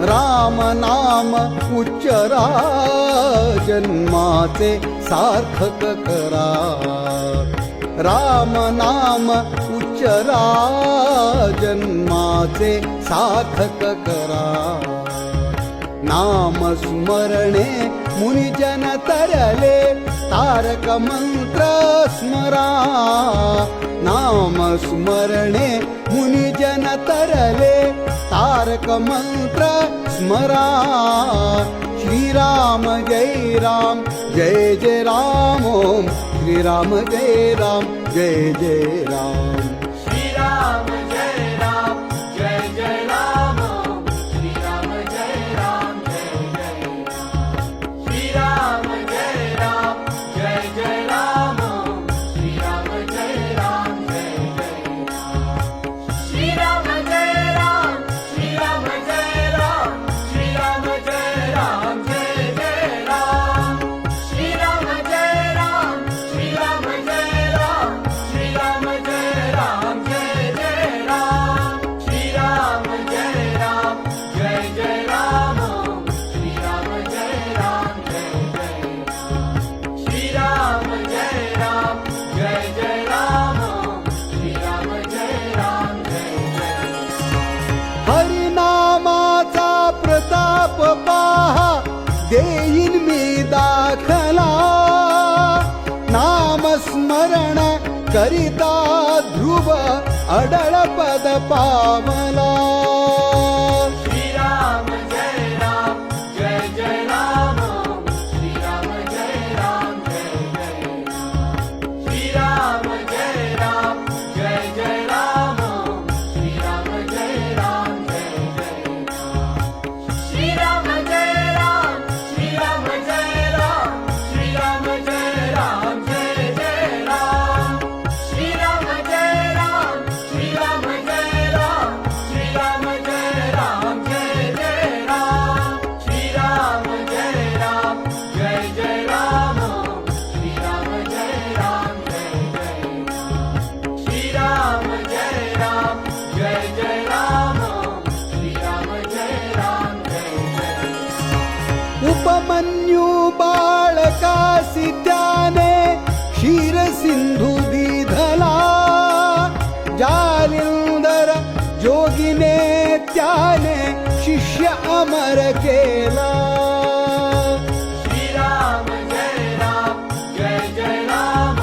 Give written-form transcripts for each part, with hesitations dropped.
राम नाम उच्चरा जन्माचे सार्थक करा राम नाम उच्चरा जन्माचे सार्थक करा नाम स्मरणे मुनिजन तरले तारक मंत्र स्मरा नाम स्मरणे मुनिजन तरले तारक मंत्र स्मरा श्रीराम जय राम जय जय राम ओम श्रीराम जय राम जय जय राम श्रीराम जय राम जय जय राम श्रीराम जय राम जय जय राम श्रीराम जय राम जय जय राम श्रीराम जय राम जय जय राम श्रीराम जय राम श्रीराम जय राम श्रीराम जय राम जय जय राम श्रीराम जय राम श्रीराम जय राम श्रीराम जय राम जय जय राम श्रीराम जय राम जय जय राम श्रीराम जय राम जय जय राम श्रीराम जय राम जय जय राम श्रीराम जय राम जय जय हरिनामाचा प्रताप पहा देईन मी दाखला नाम स्मरण करिता ध्रुव अडळ पद पावला श्रीराम जय राम जय जय राम श्रीराम जय राम जय जय राम श्रीराम जय राम जय जय राम श्रीराम जय राम जय जय राम श्रीराम जय राम श्रीराम जय राम श्रीराम जय राम जय जय राम श्रीराम जय राम श्रीराम जय राम श्रीराम जय राम जय जय राम श्रीराम जय राम जय जय राम श्रीराम जय राम जय जय राम श्रीराम जय राम जय जय राम श्रीराम जय राम जय जय उपमन्यू बाळकासी त्याने क्षीर सिंधू दिधला जालिंदर जोगिने त्याने शिष्य अमर केला श्रीराम जय राम जय जय राम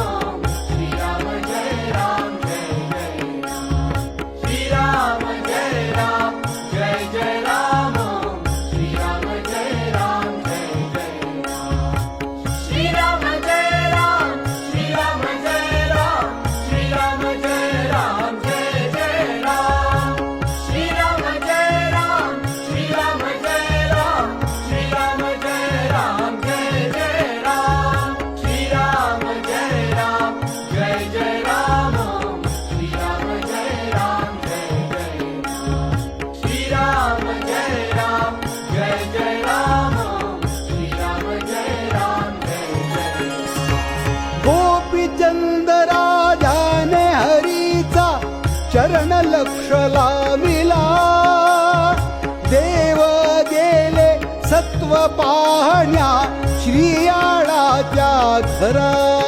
श्रीराम जय राम जय जय राम श्रीराम जय राम जय जय राम श्रीराम जय राम जय जय राम श्रीराम जय राम श्रीराम जय राम श्रीराम जय राम जय जय राम श्रीराम जय राम श्रीराम जय राम श्रीराम जय राम जय जय राम श्रीराम जय राम जय जय राम श्रीराम जय राम जय जय राम श्रीराम जय राम जय जय राम श्रीराम जय राम जय जय गोपीचंद राजाने हरीचा चरण लक्ष लाविला देव गेले सत्व पाहण्या श्रीयाळाच्या घरा